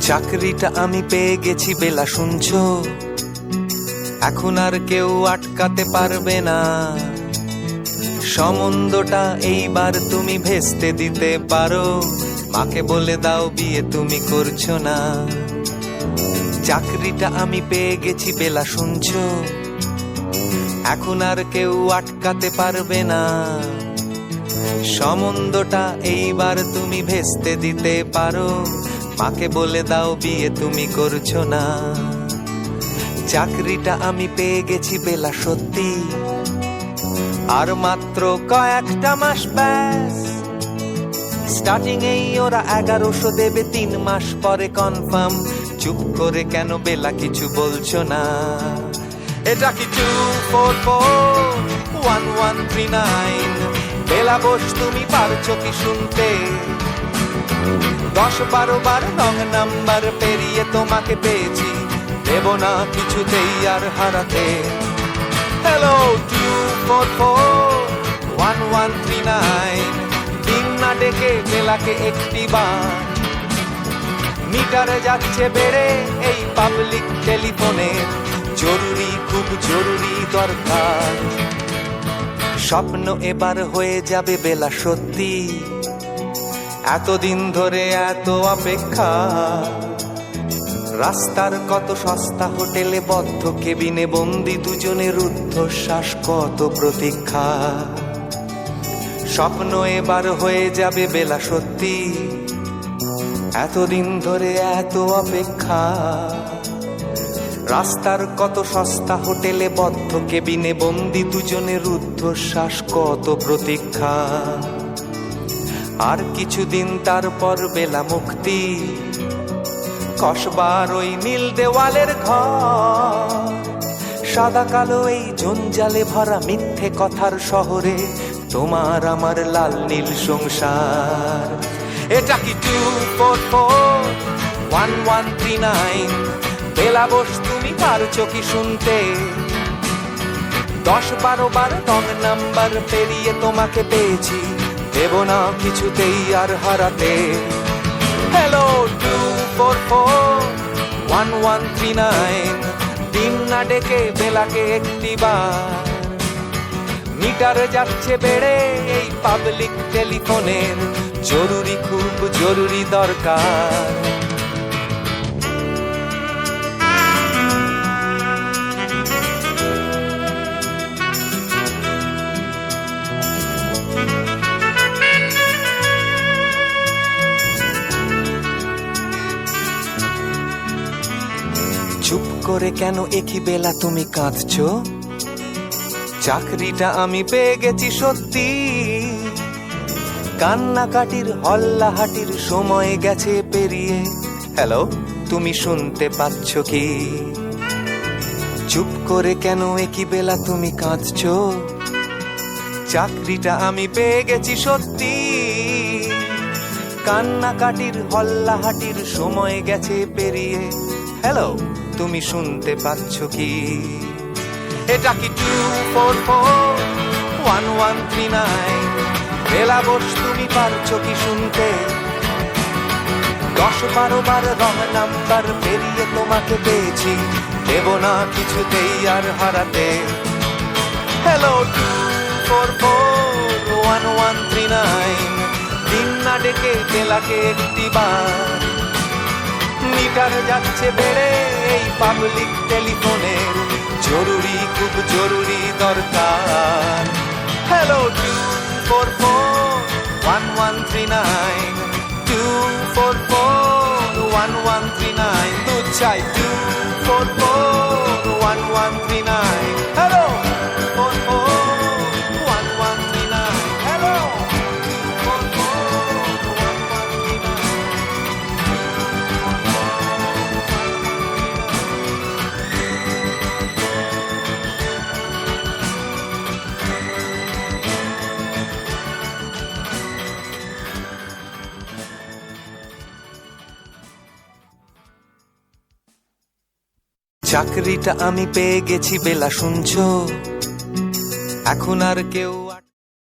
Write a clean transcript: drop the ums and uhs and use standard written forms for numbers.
চাকরিটা আমি পেয়ে গেছি বেলা, শুনছো? এখন আর কেউ আটকাতে পারবে না। সম্বন্ধটা এইবার তুমি ভেস্তে দিতে পারো। মাকে বলে দাও বিয়ে তুমি করছো না। চাকরিটা আমি পেয়ে গেছি বেলা, শুনছো? এখন আর কেউ আটকাতে পারবে না। সম্বন্ধটা এইবার তুমি ভেস্তে দিতে পারো। মাকে বলে দাও বিয়ে তুমি করছো না। চাকরিটা আমি পেয়ে গেছি বেলা, সত্যি। আর মাত্র কয়েকটা মাস ব্যাস। স্টার্টিং এই ওরা 1100 দেবে, 3 মাস পরে কনফার্ম। চুপ করে কেন বেলা কিছু বলছো না? এটা কি 2441139? বেলা বোস তুমি পারছো কি শুনতে? 10-12 বার রং নাম্বার পেরিয়ে তোমাকে পেয়েছি, দেব না কিছুতেই আর হারাতে। হ্যালো 2441139, দিন না ডেকে বেলাকে একটি বার। মিটারে যাচ্ছে বেড়ে এই পাবলিক টেলিফোনের, জরুরি খুব জরুরি দরকার। স্বপ্ন এবার হয়ে যাবে বেলা, সত্যি। এতদিন ধরে এত অপেক্ষা। রাস্তার কত সস্তা হোটেলে বদ্ধ কেবিনে বন্দি দুজনের রুদ্ধশ্বাস, কত প্রতীক্ষা। স্বপ্ন এবার হয়ে যাবে বেলা, সত্যি। এতদিন ধরে এত অপেক্ষা। রাস্তার কত সস্তা হোটেলে বদ্ধ কেবিনে বন্দি দুজনের রুদ্ধশ্বাস, কত প্রতীক্ষা। আর কিছুদিন তারপর বেলা মুক্তি। কসবার ওই নীল দেওয়ালের ঘর, সাদা কালো এই জঞ্জালে ভরা মিথ্যে কথার শহরে তোমার আমার লাল নীল সংসার। এটা কি 2441139? বেলা বোস তুমি পারছো কি শুনতে? 10-12 বার রং নাম্বার পেরিয়ে তোমাকে পেয়েছি, দেব না কিছুতেই আর হারাতে। হ্যালো 2441139, দিন না ডেকে বেলাকে একটি বার। মিটার যাচ্ছে বেড়ে এই পাবলিক টেলিফোনের, জরুরি খুব জরুরি দরকার। চুপ করে কেন একই বেলা তুমি কাঁদছো? চাকরিটা আমি পেয়ে গেছি, সত্যি। কান্নাকাটির হল্লাহাটির সময় গেছে পেরিয়ে। হ্যালো তুমি শুনতে পাচ্ছ কি? চুপ করে কেন একই বেলা তুমি কাঁদছো? চাকরিটা আমি পেয়ে গেছি, সত্যি। কান্নাকাটির হল্লাহাটির সময় গেছে পেরিয়ে। হ্যালো তুমি শুনতে পাচ্ছ কি? এটা কি 2441139? বেলা বোস তুমি পারছো কি শুনতে? 10-12 বার রং নাম্বার পেরিয়ে তোমাকে পেয়েছি, দেব না কিছুতেই আর হারাতে। হ্যালো 2441139, দিন না ডেকে বেলাকে একটি বার। মিটার যাচ্ছে বেড়ে এই পাবলিক টেলিফোনের, জরুরি খুব জরুরি দরকার। হ্যালো 2441139, 2441139, তো চাই 2441139। Hello 2441139, hello 2441139। চাকরিটা আমি পেয়ে গেছি বেলা, শুনছো? এখন আর কেউ